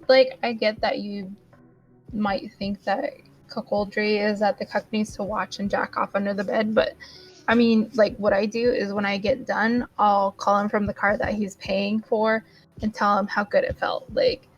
like, I get that you might think that cuckoldry is that the cuck needs to watch and jack off under the bed, but I mean, like, what I do is when I get done, I'll call him from the car that he's paying for and tell him how good it felt. Like,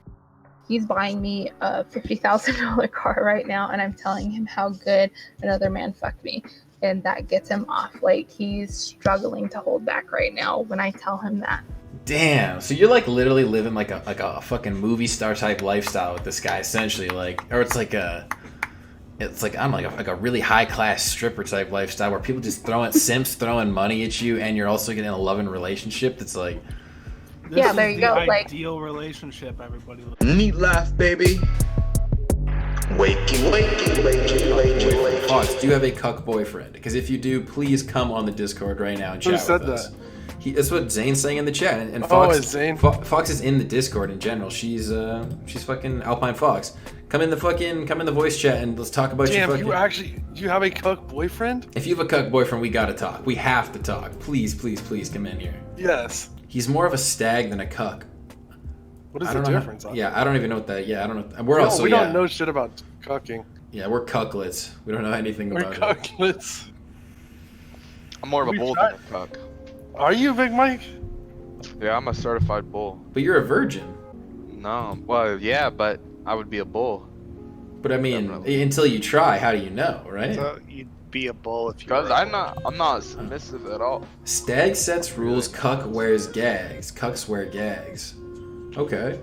he's buying me a $50,000 car right now, and I'm telling him how good another man fucked me. And that gets him off. Like, he's struggling to hold back right now when I tell him that. Damn. So you're like literally living like a fucking movie star type lifestyle with this guy, essentially. Like, or it's like I'm like a really high class stripper type lifestyle where people just simps throwing money at you, and you're also getting a loving relationship that's like. Yeah, there you go. Ideal relationship, everybody. Neet laugh, baby. Wakey. Fox, do you have a cuck boyfriend? Because if you do, please come on the Discord right now and chat with us. Who said that? That's what Zane's saying in the chat. And Fox, is Zane? Fox is in the Discord in general. She's fucking Alpine Fox. Come in the voice chat and let's talk about your fucking. Do you have a cuck boyfriend? If you have a cuck boyfriend, we gotta talk. We have to talk. Please come in here. Yes. He's more of a stag than a cuck. What is the difference? I don't even know what that. Yeah, I don't know. We don't know shit about cucking. Yeah, we're cucklets. We don't know anything about it. We're cucklets. I'm more of a bull than a cuck. Are you, Big Mike? Yeah, I'm a certified bull. But you're a virgin. No, well, yeah, but I would be a bull. But I mean, until you try, how do you know, right? So you'd be a bull if you. Because I'm not submissive at all. Stag sets rules. Cuck wears gags. Cucks wear gags. Okay.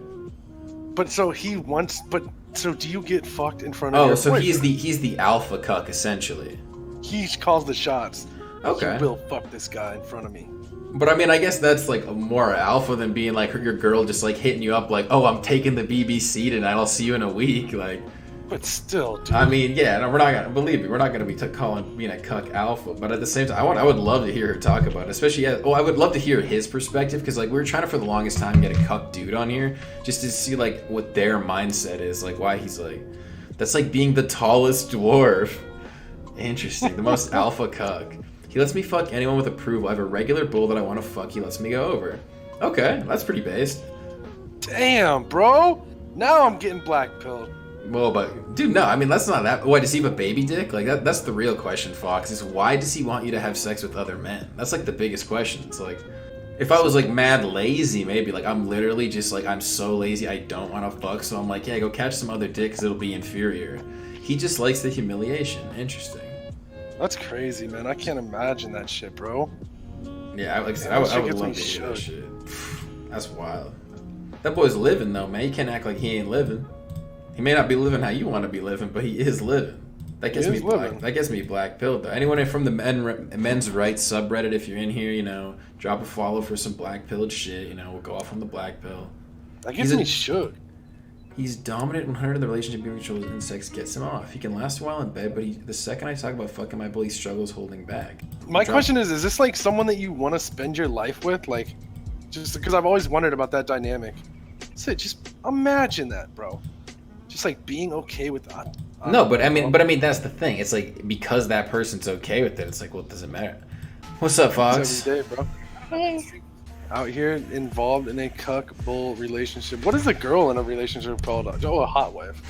But so he wants. But so do you get fucked in front of? Oh, so he's the alpha cuck essentially. He calls the shots. Okay. You will fuck this guy in front of me. But I mean, I guess that's like more alpha than being like your girl just like hitting you up like, oh, I'm taking the BBC tonight. I'll see you in a week. Like. But still, dude. I mean, yeah, no, we're not gonna believe me. We're not gonna be calling being a cuck alpha. But at the same time, I would love to hear her talk about it, especially. I would love to hear his perspective because like we were trying to for the longest time get a cuck dude on here just to see like what their mindset is, like why he's like, that's like being the tallest dwarf. Interesting, the most alpha cuck. He lets me fuck anyone with approval. I have a regular bull that I want to fuck. He lets me go over. Okay, that's pretty based. Damn, bro. Now I'm getting black pilled. Well, but dude, no, I mean that's not that. Why does he have a baby dick? Like that's the real question, Fox. Is why does he want you to have sex with other men? That's like the biggest question. It's like, if I was like mad lazy, maybe like I'm literally just like I'm so lazy I don't want to fuck, so I'm like, yeah, go catch some other dick because it'll be inferior. He just likes the humiliation. Interesting. That's crazy, man. I can't imagine that shit, bro. Yeah, like I said, I would love to hear that shit. That's wild. That boy's living though, man. You can't act like he ain't living. He may not be living how you want to be living, but he is living. That gets me black pilled though. Anyone from the men's rights subreddit, if you're in here, drop a follow for some black pilled shit. We'll go off on the black pill. That gets me shook. He's dominant 100 of the relationship being controlled and sex gets him off. He can last a while in bed, but the second I talk about fucking my bull, he struggles holding back. My question is this like someone that you want to spend your life with? Like, just because I've always wondered about that dynamic. So just imagine that, bro. Just like being okay with that. No, but I mean that's the thing. It's like because that person's okay with it, it's like, well, it doesn't matter. What's up, Fox? Every day, bro. Hey. Out here involved in a cuck bull relationship. What is a girl in a relationship called? Oh, a hot wife.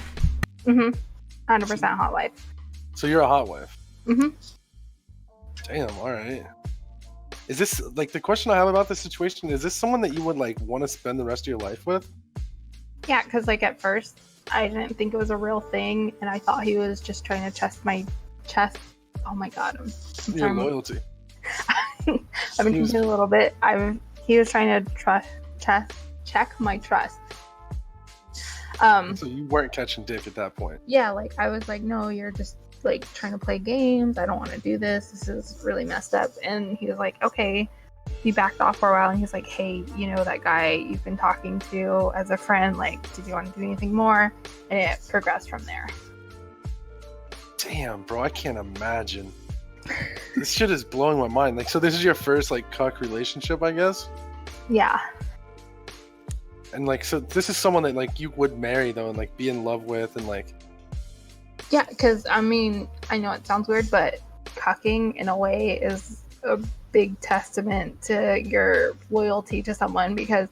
100% hot wife. So you're a hot wife. Damn. All right. Is this like the question I have about this situation? Is this someone that you would like want to spend the rest of your life with? Yeah, because like at first I didn't think it was a real thing, and I thought he was just trying to test my chest. Oh my god, I'm your loyalty. I've been thinking a little bit. He was trying to check my trust. So you weren't catching dick at that point. Yeah, like I was like, no, you're just like trying to play games. I don't want to do this. This is really messed up. And he was like, okay. He backed off for a while and he's like, hey, that guy you've been talking to as a friend, like, did you want to do anything more? And it progressed from there. Damn, bro, I can't imagine. This shit is blowing my mind. Like, so this is your first like cuck relationship, I guess? Yeah. And like, so this is someone that like you would marry though, and like be in love with, and like. Yeah, because I mean, I know it sounds weird, but cucking in a way is a big testament to your loyalty to someone, because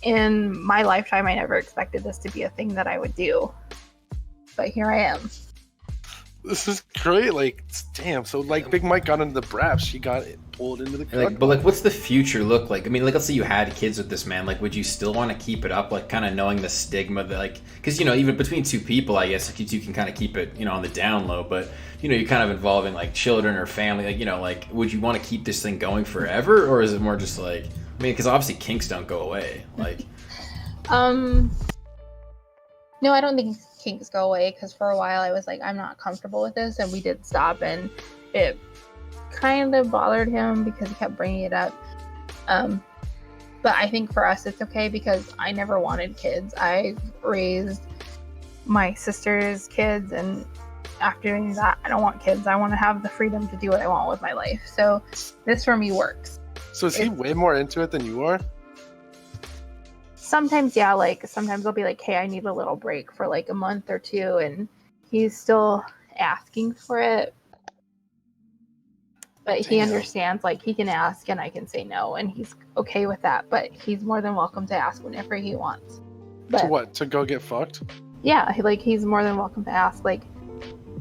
in my lifetime, I never expected this to be a thing that I would do. But here I am. This is great. Like, damn. So, like, Big Mike got into the braps. She got pulled into the Like, but like, what's the future look like? I mean, like, let's say you had kids with this man. Like, would you still want to keep it up? Like, kind of knowing the stigma that, like, because even between two people, I guess like, you two can kind of keep it, on the down low. But you're kind of involving like children or family. Like, like, would you want to keep this thing going forever, or is it more just like, I mean, because obviously kinks don't go away. Like, no, I don't think kinks go away, because for a while I was like, I'm not comfortable with this, and we did stop, and it kind of bothered him because he kept bringing it up. But I think for us it's okay, because I never wanted kids. I raised my sister's kids, and after doing that, I don't want kids. I want to have the freedom to do what I want with my life. So this for me works. So is he way more into it than you are? Sometimes, yeah, like sometimes I'll be like, hey, I need a little break for like a month or two, and he's still asking for it. But he understands, like, he can ask and I can say no, and he's okay with that. But he's more than welcome to ask whenever he wants. But, To what? To go get fucked? yeah, like he's more than welcome to ask, like,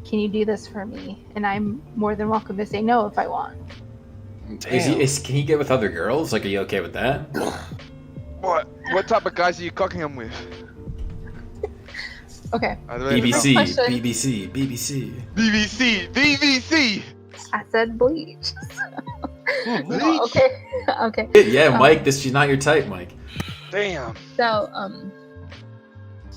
can you do this for me? And I'm more than welcome to say no if I want. Damn. can he get with other girls? Like, are you okay with that? What type of guys are you cooking him with? Okay. BBC, Question. BBC, BBC. BBC. I said bleach. Bleach? Okay. Yeah, Mike, this is not your type, Mike. Damn. So,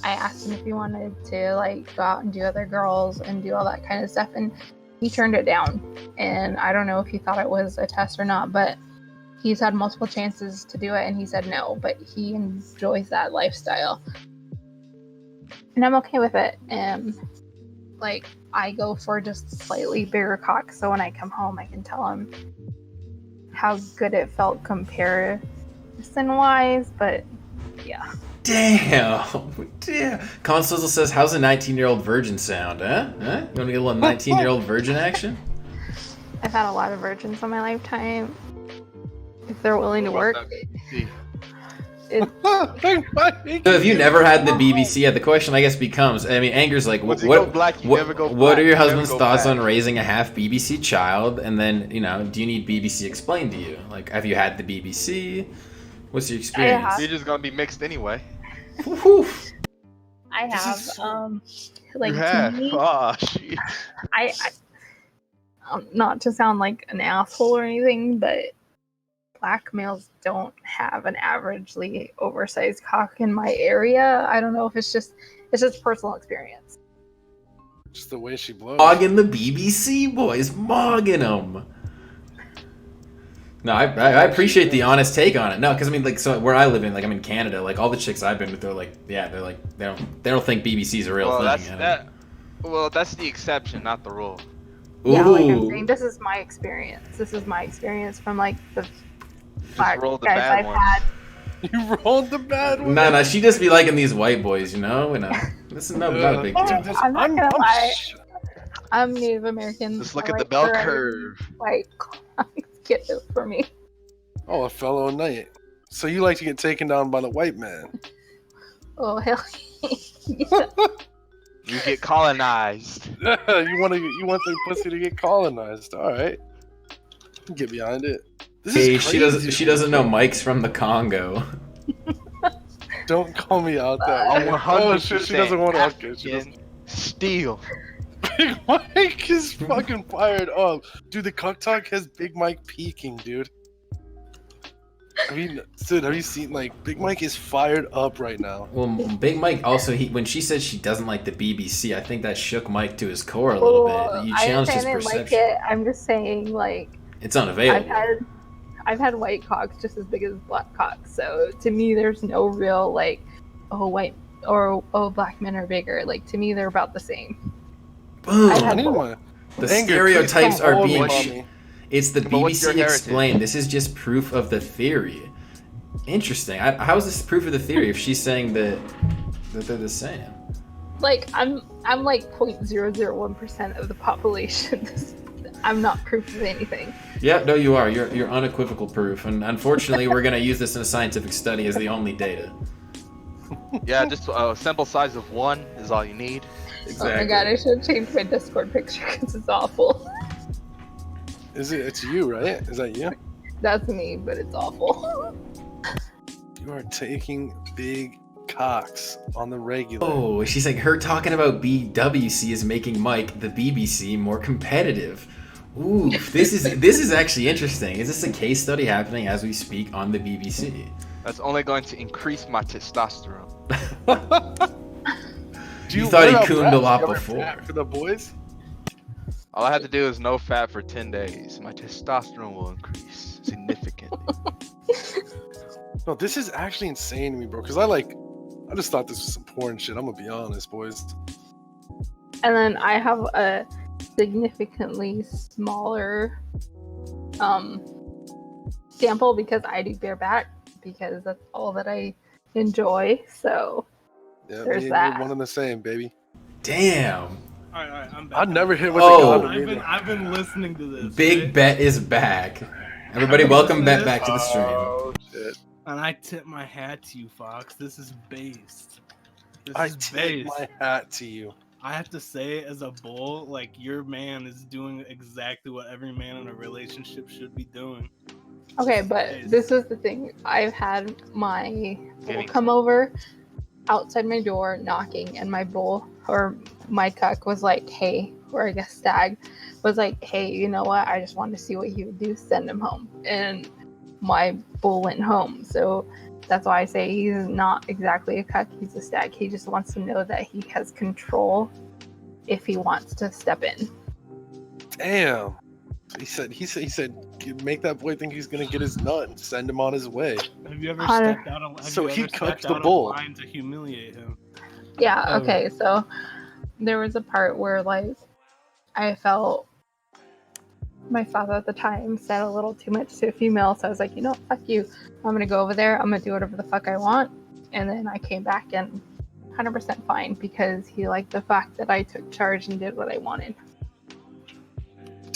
I asked him if he wanted to like go out and do other girls and do all that kind of stuff, and he turned it down. And I don't know if he thought it was a test or not, but he's had multiple chances to do it, and he said no. But he enjoys that lifestyle, and I'm okay with it. And like, I go for just slightly bigger cock, so when I come home, I can tell him how good it felt comparison-wise. But yeah. Damn. Consuzzle says, how's a 19-year-old virgin sound, huh? You want to get a little 19-year-old virgin action? I've had a lot of virgins in my lifetime. If they're willing to work. So if you never had the BBC, the question I guess becomes, I mean, Anger's like, what are your husband's thoughts on raising a half BBC child? And then, do you need BBC explained to you? Like, have you had the BBC? What's your experience? You're just gonna be mixed anyway. I have, like, You to have? me, Oh, shit. I not to sound like an asshole or anything, but black males don't have an averagely oversized cock in my area. I don't know if it's just personal experience. Just the way she blows. Mogging the BBC boys, mogging them. No, I appreciate the honest take on it. No, because I mean, like, so where I live in, like, I'm in Canada. Like, all the chicks I've been with, they're like, they don't think BBC's a real thing. Well, that's the exception, not the rule. Ooh. Yeah, like I'm saying, this is my experience. This is my experience from like the black roll the guys bad I've ones. had. You rolled the bad one. No, she just be liking these white boys, This is not a big deal. I'm not gonna lie. I'm Native American. Just look I at the like bell for curve. White clocks get it for me. Oh, a fellow knight. So you like to get taken down by the white man? Oh hell yeah. You get colonized. you want the pussy to get colonized? All right, get behind it. This Hey, is she crazy. doesn't know Mike's from the Congo. Don't call me out that I'm way. 100% Oh shit, she doesn't want to. Okay, she doesn't. Steal. Big Mike is fucking fired up, dude. The cuck talk has Big Mike peaking, dude. I mean, dude, have you seen, like, Big Mike is fired up right now. Well, Big Mike also, when she said she doesn't like the BBC, I think that shook Mike to his core a little bit. You challenged his I didn't perception. like it. I'm just saying, like, It's unavailable. I've had white cocks just as big as black cocks. So to me, there's no real like, white or black men are bigger. Like, to me, they're about the same. Boom. I've had Anyway, The Anger, stereotypes please come are hold being. me, mommy. It's the But what's your BBC heritage? explained. This is just proof of the theory. Interesting. How is this proof of the theory if she's saying that they're the same? Like, I'm like 0.001% of the population. I'm not proof of anything. Yeah, no, you are. You're unequivocal proof, and unfortunately, we're gonna use this in a scientific study as the only data. Yeah, just a sample size of 1 is all you need. Oh my god, I should have changed my Discord picture because it's awful. Is it? It's you, right? Is that you? That's me, but it's awful. You are taking big cocks on the regular. Oh, she's like, her talking about BWC is making Mike, the BBC, more competitive. Ooh, this is actually interesting. Is this a case study happening as we speak on the BBC? That's only going to increase my testosterone. You thought he cooned a lot before. For the boys? All I have to do is no fat for 10 days. My testosterone will increase significantly. No, this is actually insane to me, bro. Because I just thought this was some porn shit. I'm gonna be honest, boys. And then I have a significantly smaller sample because I do bareback because that's all that I enjoy. So Yeah, there's we're that. one and the same, baby. Damn. All right, I'm back. I've never hit with Oh. the condom. I've been listening to this. Big right? Bet is back. Everybody, welcome Bet back to the stream. Oh shit! And I tip my hat to you, Fox. This is based. This I is tip based. my hat to you. I have to say, as a bull, like, your man is doing exactly what every man in a relationship should be doing. Okay, but this is the thing. I've had my bull Getting- come over outside my door knocking, and my bull or my cuck was like, hey, or I guess stag was like, hey, you know what? I just wanted to see what he would do. Send him home. And my bull went home. So that's why I say he's not exactly a cuck. He's a stag. He just wants to know that he has control if he wants to step in. Damn. He said, make that boy think he's gonna get his nut and send him on his way. Have you ever Hunter. stepped out of So he stepped cucked the out bull. of line to humiliate him? Yeah, Oh. okay, so there was a part where, like, I felt my father at the time said a little too much to a female, so I was like, you know, fuck you. I'm gonna go over there, I'm gonna do whatever the fuck I want. And then I came back and 100% fine because he liked the fact that I took charge and did what I wanted.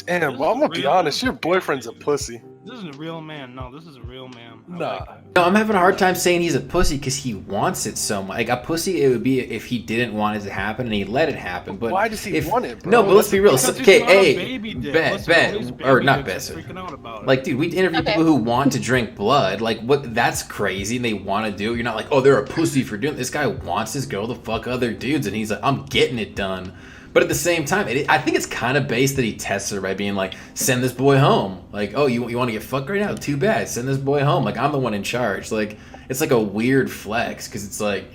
Damn, well, I'm gonna be honest, your boyfriend's a pussy. This is a real man. No, this is a real man. I Nah. like that. No, I'm having a hard time saying he's a pussy because he wants it so much. Like, a pussy, it would be if he didn't want it to happen and he let it happen. But Why does he want it, bro? No, but let's be real. Because he's Okay, not a hey, baby dick. Bet, Listen, all these Bet, or baby not dicks Bet. are freaking out about it. Like, dude, we interview Okay. people who want to drink blood. Like, what? That's crazy, and they want to do it. You're not like, oh, they're a pussy for doing it. This guy wants his girl to fuck other dudes, and he's like, I'm getting it done. But at the same time, I think it's kind of based that he tests her by being like, send this boy home. Like, oh, you want to get fucked right now? Too bad. Send this boy home. Like, I'm the one in charge. Like, it's like a weird flex because it's like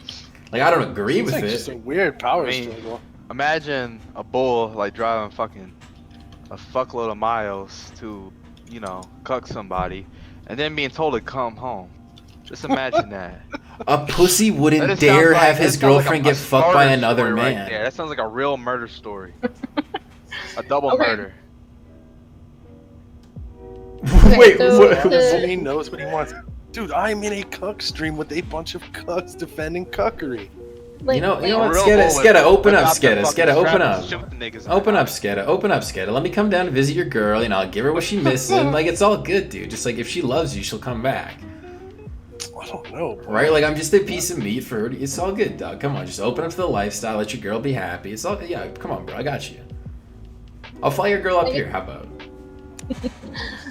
I don't agree It's with like it. just a weird power I mean, struggle. Imagine a bull like driving fucking a fuckload of miles to, you know, cuck somebody, and then being told to come home. Just imagine that. A pussy That wouldn't just dare sounds like- have that his sounds like girlfriend a get fucked by murder another story right man. there. That sounds like a real murder story. A double Okay. murder. Wait, so what? the- He knows what he wants. Dude, I'm in a cuck stream with a bunch of cucks defending cuckery. Like, You know wait, what, Real Sketa, bull Sketa, open up, without the Sketa, fucking Sketa, open strap up. and shoot the niggas in Open the up, eye. Sketa. Open up, Sketa. Let me come down and visit your girl, and I'll give her what she's missing. Like, it's all good, dude. Just like, if she loves you, she'll come back. I don't know, bro. Right? Like, I'm just a piece of meat for her. It's all good, dog. Come on, just open up to the lifestyle. Let your girl be happy. It's all, yeah, come on, bro. I got you. I'll fly your girl up here. How about?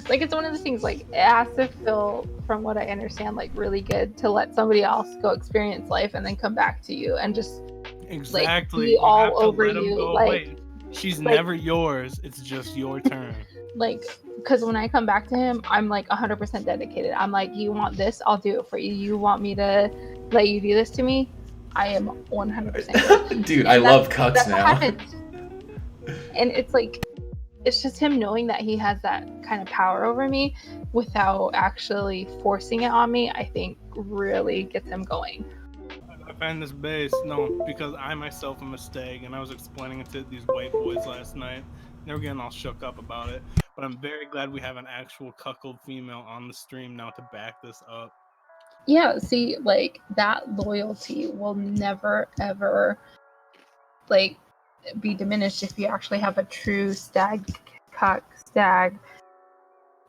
like, it's one of the things, like, it has to feel, from what I understand, like, really good to let somebody else go experience life and then come back to you and just, Exactly. be You all have to over let 'em you, go like- away. She's like- never yours. It's just your turn. like, because when I come back to him, I'm, like, 100% dedicated. I'm like, you want this? I'll do it for you. You want me to let you do this to me? I am 100%. Dude, I love cucks That's what now. happens. And it's like, it's just him knowing that he has that kind of power over me without actually forcing it on me, I think really gets him going. I find this base, no, because I myself am a stag, and I was explaining it to these white boys last night. They were getting all shook up about it, but I'm very glad we have an actual cuckold female on the stream now to back this up. Yeah, see, like, that loyalty will never, ever, like, be diminished if you actually have a true stag cuck, stag,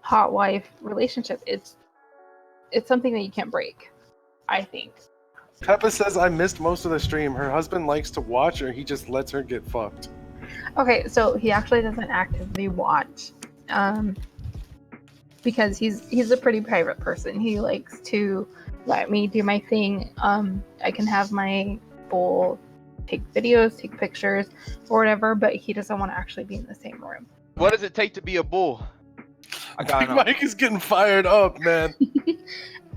hot wife relationship. It's something that you can't break, I think. Peppa says I missed most of the stream. Her husband likes to watch her. He just lets her get fucked. Okay, so he actually doesn't actively watch, because he's a pretty private person. He likes to let me do my thing. I can have my bull take videos, take pictures, or whatever, but he doesn't want to actually be in the same room. What does it take to be a bull? I gotta Big know. Mike is getting fired up, man.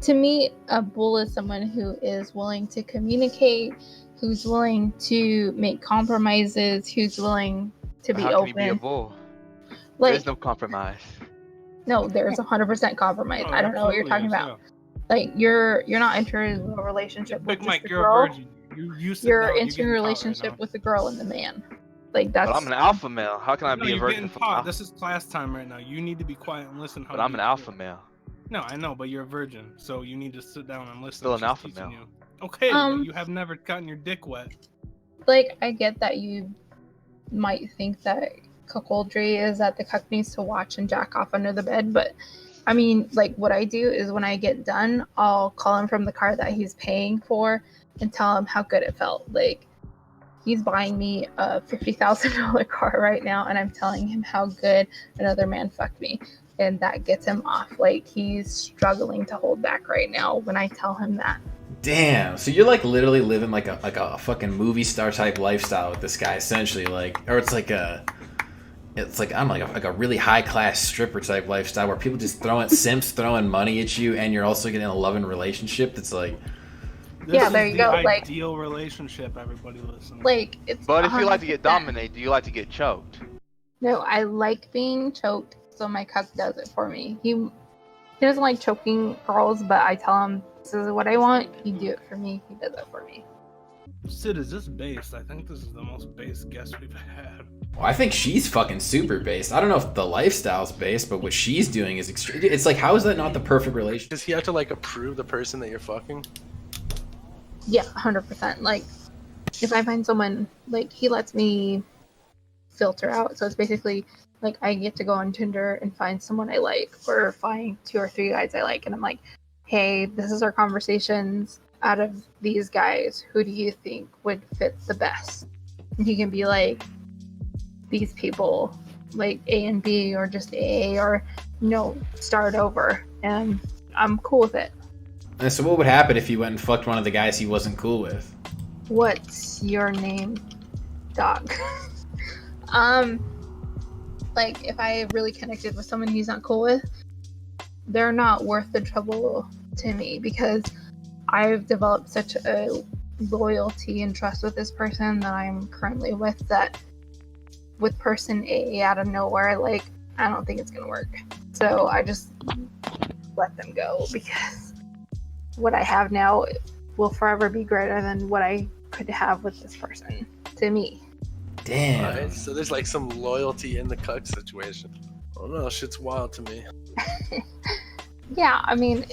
To me, a bull is someone who is willing to communicate, who's willing to make compromises, who's willing to be How can open. he be a bull? Like, There's no compromise. no, there's 100% compromise. Oh, I don't know what you're talking absolutely about. Like, you're not entering a relationship with Big just Mike, the you're a girl. virgin. You sit You're down, entering a getting taught relationship right with the girl and the man. Like, that's. But I'm an alpha male. How can I No, be a you're virgin? getting taught. This is class time right now. You need to be quiet and listen. How But I'm you an alpha feel. male. No, I know, but you're a virgin, so you need to sit down and listen. Still an She's alpha teaching male. you. Okay, Um, but you have never gotten your dick wet. Like, I get that you might think that cuckoldry is that the cuck needs to watch and jack off under the bed, but I mean, like, what I do is when I get done, I'll call him from the car that he's paying for and tell him how good it felt. Like, he's buying me a $50,000 car right now, and I'm telling him how good another man fucked me, and that gets him off. Like, he's struggling to hold back right now when I tell him that. Damn. So you're like literally living like a fucking movie star type lifestyle with this guy, essentially. Like, or it's like I don't know, like a really high class stripper type lifestyle where people just simps throwing money at you, and you're also getting a loving relationship that's like. This Yeah, is there you the go, like- ideal relationship. Everybody listen. Like, it's. But if you like to get 100%. dominated, do you like to get choked? No, I like being choked, so my cuck does it for me. He doesn't like choking girls, but I tell him, this is what I want, you do it for me, he does it for me. Sid, is this based? I think this is the most based guest we've had. Well, I think she's fucking super based. I don't know if the lifestyle's based, but what she's doing is extreme. It's like, how is that not the perfect relationship? Does he have to like approve the person that you're fucking? Yeah, 100%. Like, if I find someone, like, he lets me filter out, so it's basically, like, I get to go on Tinder and find someone I like, or find 2 or 3 guys I like, and I'm like, hey, this is our conversations. Out of these guys, who do you think would fit the best? And he can be like, these people, like A and B, or just A, or no, start over, and I'm cool with it. And so what would happen if you went and fucked one of the guys he wasn't cool with? What's your name, dog? Like, if I really connected with someone he's not cool with, they're not worth the trouble to me, because I've developed such a loyalty and trust with this person that I'm currently with, that with person A out of nowhere, like, I don't think it's gonna work. So I just let them go, because what I have now will forever be greater than what I could have with this person, to me. Damn. Alright, so there's like some loyalty in the cuck situation. Oh no, shit's wild to me. Yeah, I mean,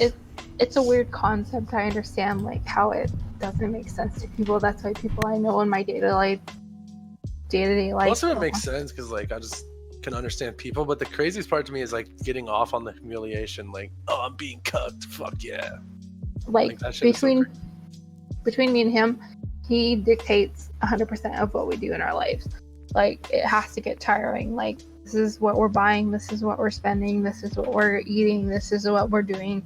it's a weird concept. I understand, like, how it doesn't make sense to people. That's why people I know in my day-to-day life. Also, it makes sense because like I just can understand people, but the craziest part to me is like getting off on the humiliation. Like, oh, I'm being cucked. Fuck yeah. Like, that shit is so between me and him, he dictates 100% of what we do in our lives. Like, it has to get tiring. Like, this is what we're buying, this is what we're spending, this is what we're eating, this is what we're doing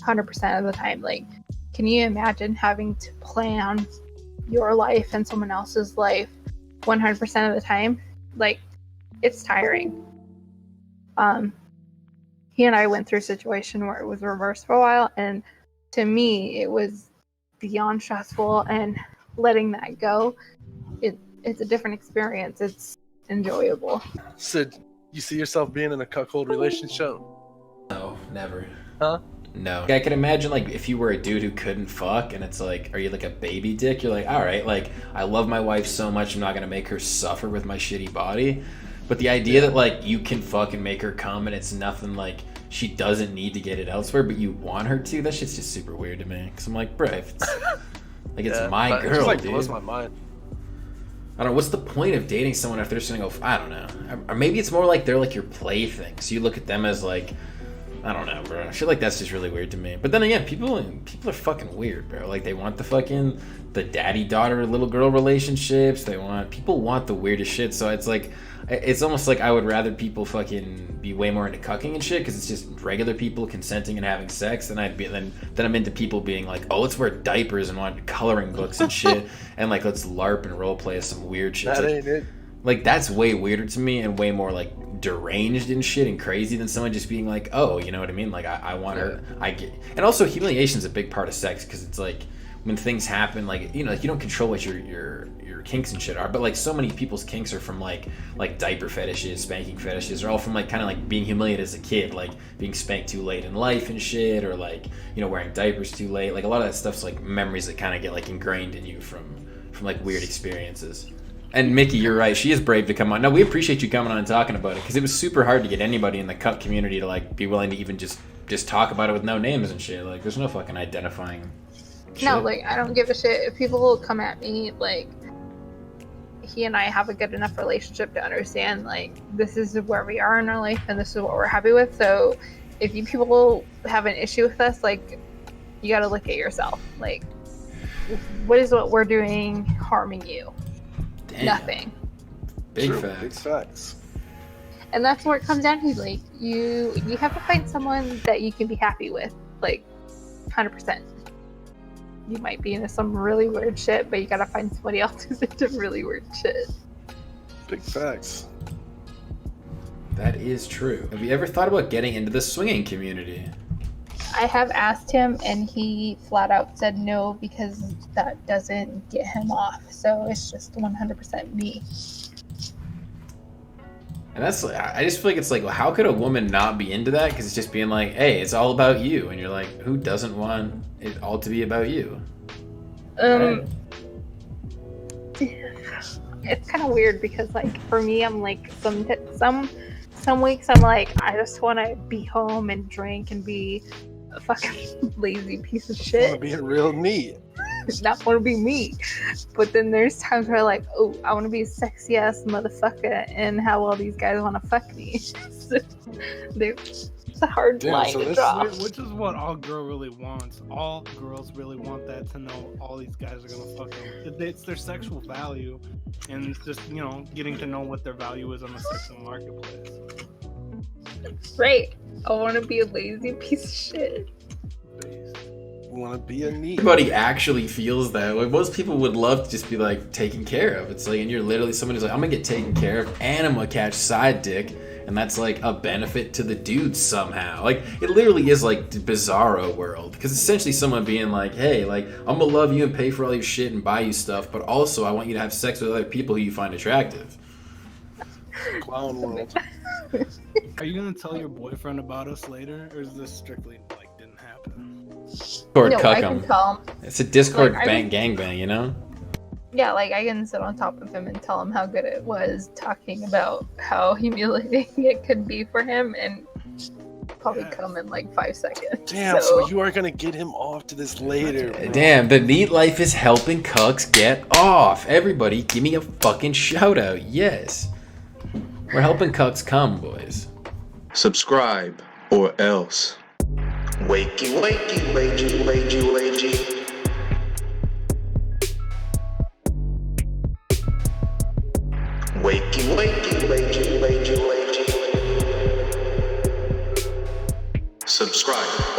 100% of the time. Like, can you imagine having to plan your life and someone else's life 100% of the time? Like, it's tiring. He and I went through a situation where it was reversed for a while, and to me it was beyond stressful, and letting that go, it's a different experience. It's enjoyable. So, you see yourself being in a cuckold relationship? No, never. Huh? No. I can imagine, like, if you were a dude who couldn't fuck, and it's like, are you like a baby dick? You're like, all right, like, I love my wife so much, I'm not gonna make her suffer with my shitty body. But the idea that, like, you can fuck and make her come, and it's nothing, like, she doesn't need to get it elsewhere, but you want her to, that shit's just super weird to me. Cause I'm like, bro, if it's, like, it's my but girl, it just, like, dude. blows my mind. I don't know, what's the point of dating someone if they're just gonna go, I don't know. Or maybe it's more like they're like your plaything. So you look at them as like, I don't know, bro. I feel like that's just really weird to me. But then again, people are fucking weird, bro. Like they want the daddy-daughter, little girl relationships. People want the weirdest shit. So it's like, it's almost like I would rather people fucking be way more into cucking and shit because it's just regular people consenting and having sex than I'm into people being like, oh, let's wear diapers and want coloring books and shit and like let's LARP and role play some weird shit. That ain't it. Like that's way weirder to me and way more like deranged and shit and crazy than someone just being like, oh, you know what I mean? Like I want her. I get. And also humiliation is a big part of sex because it's like when things happen, like you know, like you don't control what your kinks and shit are, but like so many people's kinks are from like diaper fetishes, spanking fetishes, are all from like kind of like being humiliated as a kid, like being spanked too late in life and shit, or like you know wearing diapers too late. Like a lot of that stuff's like memories that kind of get like ingrained in you from like weird experiences. And Mickey, you're right. She is brave to come on. No, we appreciate you coming on and talking about it because it was super hard to get anybody in the cup community to like be willing to even just talk about it with no names and shit. Like, there's no fucking identifying. No, like I don't give a shit if people will come at me. Like, he and I have a good enough relationship to understand like this is where we are in our life and this is what we're happy with. So, if you people have an issue with us, like, you got to look at yourself. Like, what is what we're doing harming you? Damn. Nothing. Big True, facts. Big facts. And that's where it comes down to. Like, you have to find someone that you can be happy with. Like, 100%. You might be into some really weird shit, but you gotta find somebody else who's into really weird shit. Big facts. That is true. Have you ever thought about getting into the swinging community? I have asked him, and he flat out said no because that doesn't get him off. So it's just 100% me. And that's like, I just feel like it's like, well, how could a woman not be into that? Because it's just being like, hey, it's all about you, and you're like, who doesn't want it all to be about you? Right. It's kind of weird because, like, for me, I'm like some weeks I'm like, I just want to be home and drink and be a fucking lazy piece of I shit. want to be a real neat. Not want to be me. But then there's times where like, oh, I want to be a sexy ass motherfucker and how well these guys want to fuck me. So, it's a hard Damn, line so to this- draw. Which is what all girl really wants. All girls really want that, to know all these guys are gonna fuck them. It's their sexual value, and it's just, you know, getting to know what their value is on the sexual marketplace. Right. I want to be a lazy piece of shit. Want to be a neat. Everybody actually feels that. Like most people would love to just be like taken care of. It's like, and you're literally someone who's like, I'm gonna get taken care of and I'm gonna catch side dick, and that's like a benefit to the dude somehow. Like it literally is like the bizarro world, because it's essentially someone being like, hey, like I'm gonna love you and pay for all your shit and buy you stuff, but also I want you to have sex with other people who you find attractive. Clown world. Are you gonna tell your boyfriend about us later, or is this strictly like didn't happen? Discord No, cuck I 'em. can tell him. It's a Discord Like, gangbang, you know? Yeah, like I can sit on top of him and tell him how good it was, talking about how humiliating it could be for him, and probably come in like 5 seconds. Damn, so you are gonna get him off to this later, bro. Damn, the Neet Life is helping cucks get off. Everybody, give me a fucking shout out. Yes. We're helping cucks come, boys. Subscribe or else. Wakey, wakey, wakey, wakey, wakey. Wakey, wakey, wakey, wakey, wakey. Subscribe.